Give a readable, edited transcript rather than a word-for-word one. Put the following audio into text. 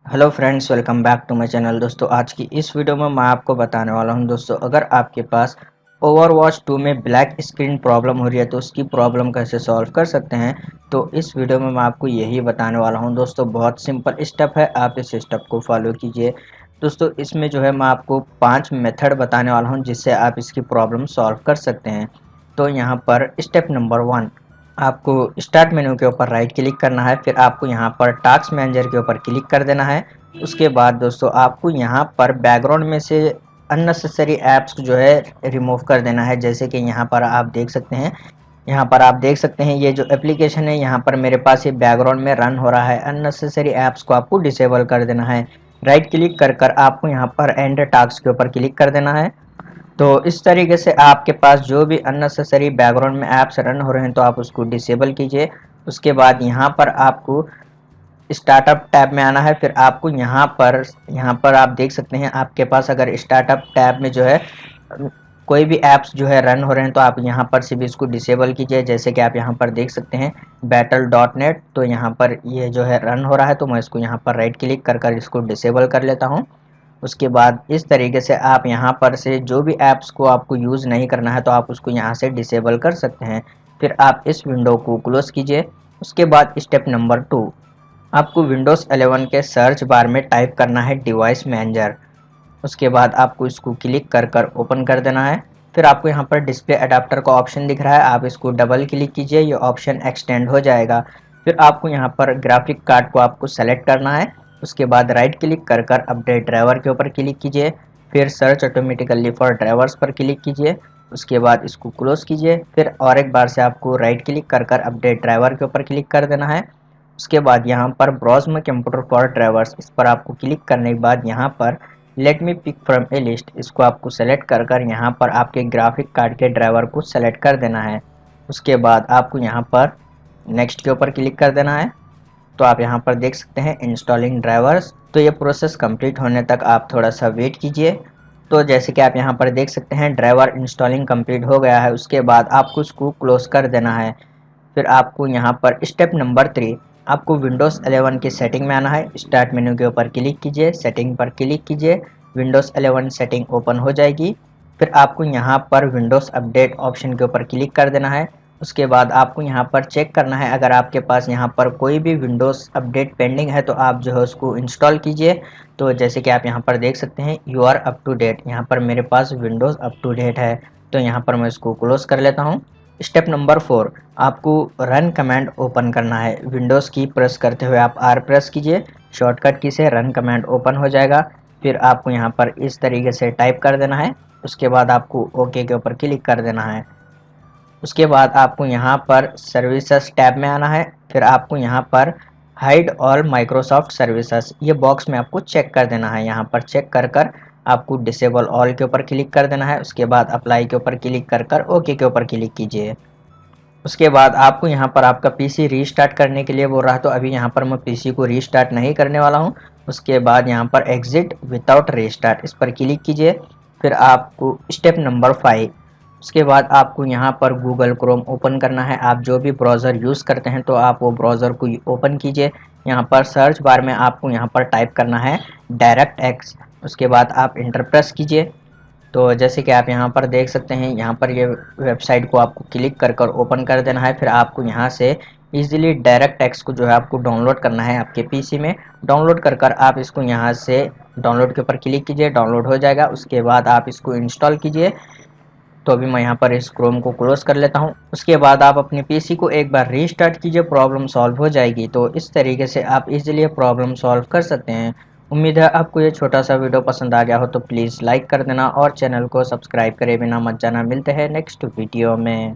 Hello friends, welcome back to my channel. दोस्तों, आज की इस वीडियो में मैं आपको बताने वाला हूं दोस्तों, अगर आपके पास ओवरवॉच 2 में ब्लैक स्क्रीन प्रॉब्लम हो रही है तो उसकी प्रॉब्लम कैसे सॉल्व कर सकते हैं। तो इस वीडियो में मैं आपको यही बताने वाला हूं दोस्तों। बहुत सिंपल स्टेप है, आप इस स्टेप को फॉलो कीजिए। दोस्तों, इसमें जो है मैं आपको 5 मेथड बताने वाला हूँ जिससे आप इसकी प्रॉब्लम सॉल्व कर सकते हैं। तो यहाँ पर स्टेप नंबर 1, आपको स्टार्ट मेन्यू के ऊपर राइट क्लिक करना है। फिर आपको यहाँ पर टास्क मैनेजर के ऊपर क्लिक कर देना है। उसके बाद दोस्तों आपको यहाँ पर बैकग्राउंड में से अननेसेसरी ऐप्स जो है रिमूव कर देना है। जैसे कि यहाँ पर आप देख सकते हैं, ये जो एप्लीकेशन है यहाँ पर मेरे पास ये बैकग्राउंड में रन हो रहा है। अननेसेसरी ऐप्स को आपको डिसेबल कर देना है। राइट क्लिक कर कर आपको यहाँ पर एंड टास्क के ऊपर क्लिक कर देना है। तो इस तरीके से आपके पास जो भी अननेसेसरी बैकग्राउंड में ऐप्स रन हो रहे हैं तो आप उसको डिसेबल कीजिए। उसके बाद यहाँ पर आपको स्टार्टअप टैब में आना है। फिर आपको यहाँ पर आप देख सकते हैं, आपके पास अगर स्टार्टअप टैब में जो है कोई भी ऐप्स जो है रन हो रहे हैं तो आप यहाँ पर से भी इसको डिसेबल कीजिए। जैसे कि आप यहाँ पर देख सकते हैं battle.net, तो यहाँ पर ये जो है रन हो रहा है तो मैं इसको यहाँ पर राइट क्लिक कर कर इसको डिसेबल कर लेता हूँ। उसके बाद इस तरीके से आप यहाँ पर से जो भी ऐप्स को आपको यूज़ नहीं करना है तो आप उसको यहाँ से डिसेबल कर सकते हैं। फिर आप इस विंडो को क्लोज कीजिए। उसके बाद स्टेप नंबर 2, आपको विंडोज़ 11 के सर्च बार में टाइप करना है डिवाइस मैनेजर। उसके बाद आपको इसको क्लिक कर कर ओपन कर देना है। फिर आपको यहाँ पर डिस्प्ले अडाप्टर का ऑप्शन दिख रहा है, आप इसको डबल क्लिक कीजिए, ये ऑप्शन एक्सटेंड हो जाएगा। फिर आपको यहाँ पर ग्राफिक कार्ड को आपको सेलेक्ट करना है। उसके बाद राइट क्लिक कर कर अपडेट ड्राइवर के ऊपर क्लिक कीजिए। फिर सर्च ऑटोमेटिकली फॉर ड्राइवर्स पर क्लिक कीजिए। उसके बाद इसको क्लोज कीजिए। फिर और एक बार से आपको राइट क्लिक कर कर अपडेट ड्राइवर के ऊपर क्लिक कर देना है। उसके बाद यहाँ पर browse my computer for drivers, इस पर आपको क्लिक करने के बाद यहाँ पर let me pick from a list, इसको आपको सेलेक्ट कर कर यहाँ पर आपके ग्राफिक कार्ड के ड्राइवर को सेलेक्ट कर देना है। उसके बाद आपको यहाँ पर नेक्स्ट के ऊपर क्लिक कर देना है। तो आप यहाँ पर देख सकते हैं इंस्टॉलिंग ड्राइवर्स, तो ये प्रोसेस कंप्लीट होने तक आप थोड़ा सा वेट कीजिए। तो जैसे कि आप यहाँ पर देख सकते हैं ड्राइवर इंस्टॉलिंग कंप्लीट हो गया है। उसके बाद आपको इसको क्लोज कर देना है। फिर आपको यहाँ पर स्टेप नंबर 3, आपको विंडोज़ 11 की सेटिंग में आना है। स्टार्ट मेन्यू के ऊपर क्लिक कीजिए, सेटिंग पर क्लिक कीजिए, विंडोज़ 11 सेटिंग ओपन हो जाएगी। फिर आपको यहाँ पर विंडोज़ अपडेट ऑप्शन के ऊपर क्लिक कर देना है। उसके बाद आपको यहाँ पर चेक करना है, अगर आपके पास यहाँ पर कोई भी विंडोज़ अपडेट पेंडिंग है तो आप जो है उसको इंस्टॉल कीजिए। तो जैसे कि आप यहाँ पर देख सकते हैं you are up to date, यहाँ पर मेरे पास विंडोज़ अप टू डेट है। तो यहाँ पर मैं इसको क्लोज कर लेता हूँ। स्टेप नंबर 4, आपको रन कमांड ओपन करना है। विंडोज़ की प्रेस करते हुए आप आर प्रेस कीजिए, शॉर्टकट की से रन कमांड ओपन हो जाएगा। फिर आपको यहाँ पर इस तरीके से टाइप कर देना है। उसके बाद आपको ओके के ऊपर क्लिक कर देना है। उसके बाद आपको यहाँ पर सर्विसेज टैब में आना है। फिर आपको यहाँ पर हाइड ऑल माइक्रोसॉफ्ट सर्विसेज, ये बॉक्स में आपको चेक कर देना है। यहाँ पर चेक कर कर आपको डिसेबल ऑल के ऊपर क्लिक कर देना है। उसके बाद अप्लाई के ऊपर क्लिक कर कर ओके के ऊपर क्लिक कीजिए। उसके बाद आपको यहाँ पर आपका पीसी रीस्टार्ट करने के लिए बोल रहा है, तो अभी यहाँ पर मैं पीसी को रीस्टार्ट नहीं करने वाला हूँ। उसके बाद यहाँ पर एग्जिट विदाउट रीस्टार्ट, इस पर क्लिक कीजिए। फिर आपको स्टेप नंबर 5, उसके बाद आपको यहाँ पर गूगल क्रोम ओपन करना है। आप जो भी ब्राउज़र यूज़ करते हैं तो आप वो ब्राउज़र को ओपन कीजिए। यहाँ पर सर्च बार में आपको यहाँ पर टाइप करना है डायरेक्ट एक्स। उसके बाद आप इंटर प्रेस कीजिए। तो जैसे कि आप यहाँ पर देख सकते हैं, यहाँ पर ये वेबसाइट को आपको क्लिक कर कर ओपन कर देना है। फिर आपको यहाँ से इजीली डायरेक्ट टेक्स्ट को जो है आपको डाउनलोड करना है आपके पीसी में। डाउनलोड कर कर आप इसको यहाँ से डाउनलोड के ऊपर क्लिक कीजिए, डाउनलोड हो जाएगा। उसके बाद आप इसको इंस्टॉल कीजिए। तो अभी मैं यहाँ पर इस क्रोम को क्लोज कर लेता हूँ। उसके बाद आप अपने पीसी को एक बार रीस्टार्ट कीजिए, प्रॉब्लम सॉल्व हो जाएगी। तो इस तरीके से आप इजीली प्रॉब्लम सॉल्व कर सकते हैं। उम्मीद है आपको ये छोटा सा वीडियो पसंद आ गया हो, तो प्लीज़ लाइक कर देना और चैनल को सब्सक्राइब करे बिना मत जाना। मिलते हैं नेक्स्ट वीडियो में।